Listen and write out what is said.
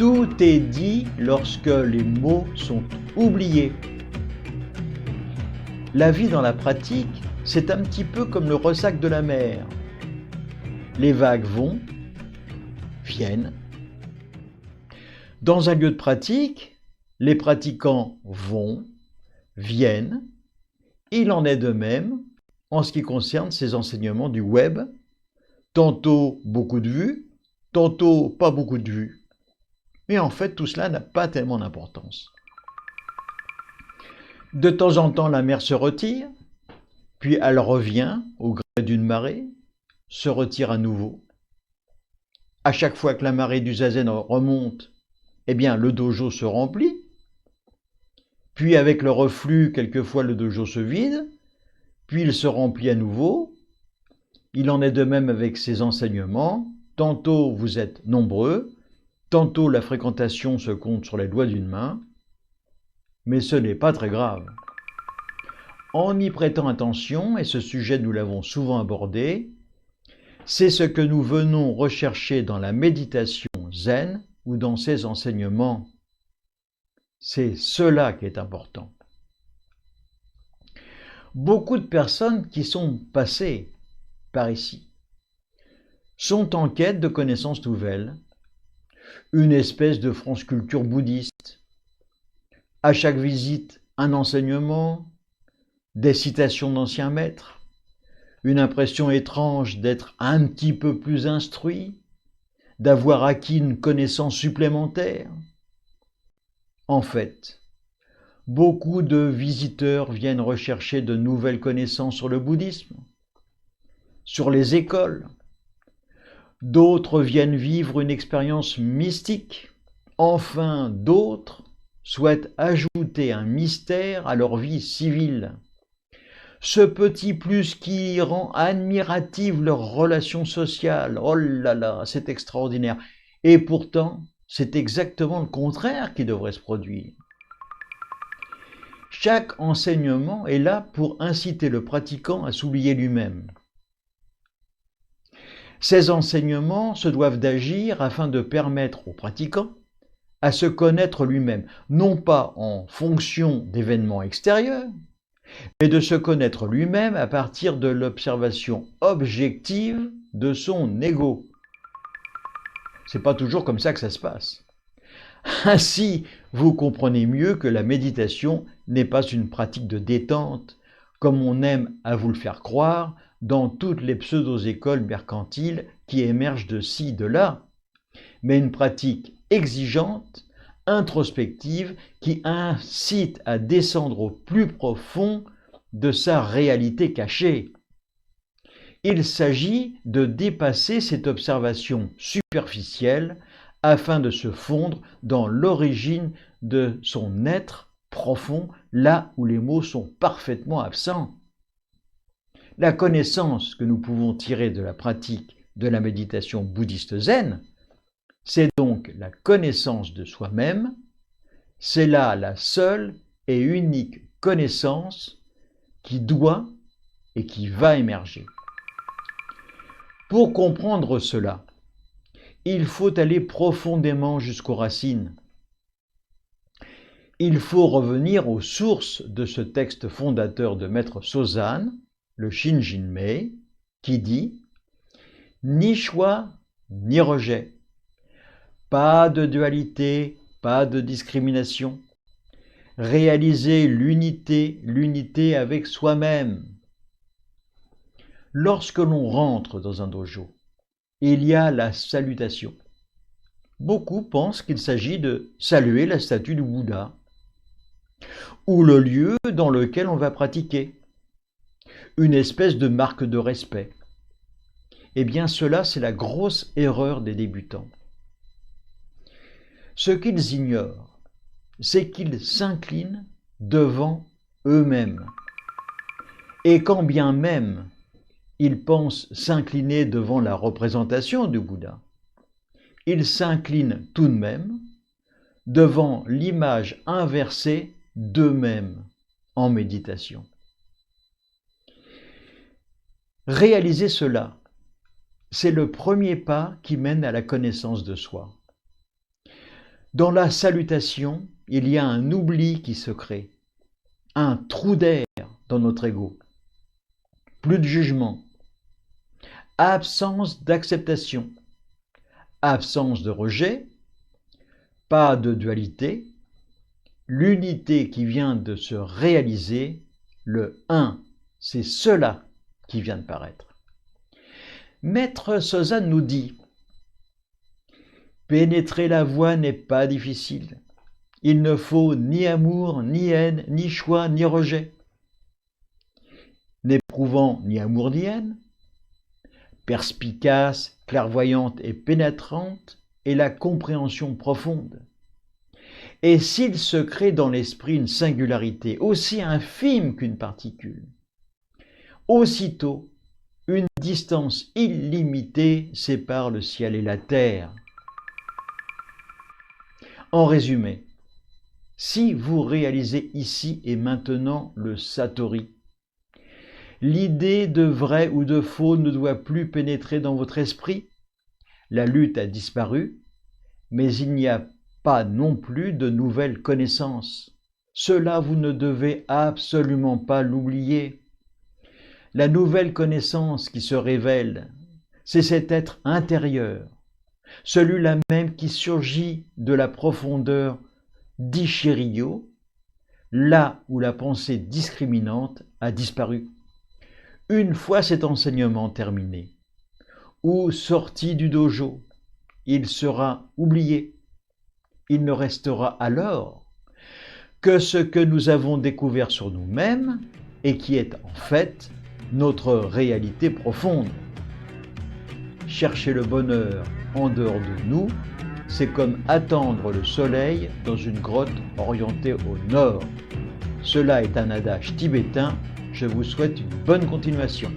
Tout est dit lorsque les mots sont oubliés. La vie dans la pratique, c'est un petit peu comme le ressac de la mer. Les vagues vont, viennent. Dans un lieu de pratique, les pratiquants vont, viennent. Il en est de même en ce qui concerne ces enseignements du web. Tantôt beaucoup de vues, tantôt pas beaucoup de vues. Mais en fait, tout cela n'a pas tellement d'importance. De temps en temps, la mer se retire, puis elle revient au gré d'une marée, se retire à nouveau. À chaque fois que la marée du zazen remonte, eh bien, le dojo se remplit. Puis avec le reflux, quelquefois le dojo se vide, puis il se remplit à nouveau. Il en est de même avec ces enseignements. Tantôt vous êtes nombreux, tantôt la fréquentation se compte sur les doigts d'une main, mais ce n'est pas très grave. En y prêtant attention, et ce sujet nous l'avons souvent abordé, c'est ce que nous venons rechercher dans la méditation zen ou dans ses enseignements. C'est cela qui est important. Beaucoup de personnes qui sont passées par ici sont en quête de connaissances nouvelles, une espèce de France culture bouddhiste. À chaque visite, un enseignement, des citations d'anciens maîtres, une impression étrange d'être un petit peu plus instruit, d'avoir acquis une connaissance supplémentaire. En fait, beaucoup de visiteurs viennent rechercher de nouvelles connaissances sur le bouddhisme, sur les écoles. D'autres viennent vivre une expérience mystique. Enfin, d'autres souhaitent ajouter un mystère à leur vie civile. Ce petit plus qui rend admirative leur relation sociale. Oh là là, c'est extraordinaire. Et pourtant, c'est exactement le contraire qui devrait se produire. Chaque enseignement est là pour inciter le pratiquant à s'oublier lui-même. Ces enseignements se doivent d'agir afin de permettre au pratiquant à se connaître lui-même, non pas en fonction d'événements extérieurs, mais de se connaître lui-même à partir de l'observation objective de son ego. C'est pas toujours comme ça que ça se passe. Ainsi, vous comprenez mieux que la méditation n'est pas une pratique de détente, comme on aime à vous le faire croire dans toutes les pseudo-écoles mercantiles qui émergent de ci, de là, mais une pratique exigeante, introspective, qui incite à descendre au plus profond de sa réalité cachée. Il s'agit de dépasser cette observation superficielle afin de se fondre dans l'origine de son être profond, là où les mots sont parfaitement absents. La connaissance que nous pouvons tirer de la pratique de la méditation bouddhiste zen, c'est donc la connaissance de soi-même. C'est là la seule et unique connaissance qui doit et qui va émerger. Pour comprendre cela, il faut aller profondément jusqu'aux racines. Il faut revenir aux sources de ce texte fondateur de Maître Sozan, le Shinjinmei, qui dit « Ni choix, ni rejet. Pas de dualité, pas de discrimination. Réaliser l'unité avec soi-même. » Lorsque l'on rentre dans un dojo, il y a la salutation. Beaucoup pensent qu'il s'agit de saluer la statue du Bouddha ou le lieu dans lequel on va pratiquer, une espèce de marque de respect. Eh bien, cela, c'est la grosse erreur des débutants. Ce qu'ils ignorent, c'est qu'ils s'inclinent devant eux-mêmes. Et quand bien même ils pensent s'incliner devant la représentation du Bouddha, ils s'inclinent tout de même devant l'image inversée d'eux-mêmes en méditation. Réaliser cela, c'est le premier pas qui mène à la connaissance de soi. Dans la salutation, il y a un oubli qui se crée, un trou d'air dans notre ego. Plus de jugement, absence d'acceptation, absence de rejet, pas de dualité, l'unité qui vient de se réaliser, le un, c'est cela qui vient de paraître. Maître Sozan nous dit: pénétrer la voie n'est pas difficile. Il ne faut ni amour, ni haine, ni choix, ni rejet. N'éprouvant ni amour ni haine, perspicace, clairvoyante et pénétrante est la compréhension profonde. Et s'il se crée dans l'esprit une singularité aussi infime qu'une particule, aussitôt une distance illimitée sépare le ciel et la terre. En résumé, si vous réalisez ici et maintenant le Satori, l'idée de vrai ou de faux ne doit plus pénétrer dans votre esprit. La lutte a disparu, mais il n'y a pas non plus de nouvelles connaissances. Cela, vous ne devez absolument pas l'oublier. La nouvelle connaissance qui se révèle, c'est cet être intérieur, celui-là même qui surgit de la profondeur d'Ichiryo, là où la pensée discriminante a disparu. Une fois cet enseignement terminé, ou sorti du dojo, il sera oublié. Il ne restera alors que ce que nous avons découvert sur nous-mêmes et qui est en fait notre réalité profonde. Chercher le bonheur en dehors de nous, c'est comme attendre le soleil dans une grotte orientée au nord. Cela est un adage tibétain. Je vous souhaite une bonne continuation.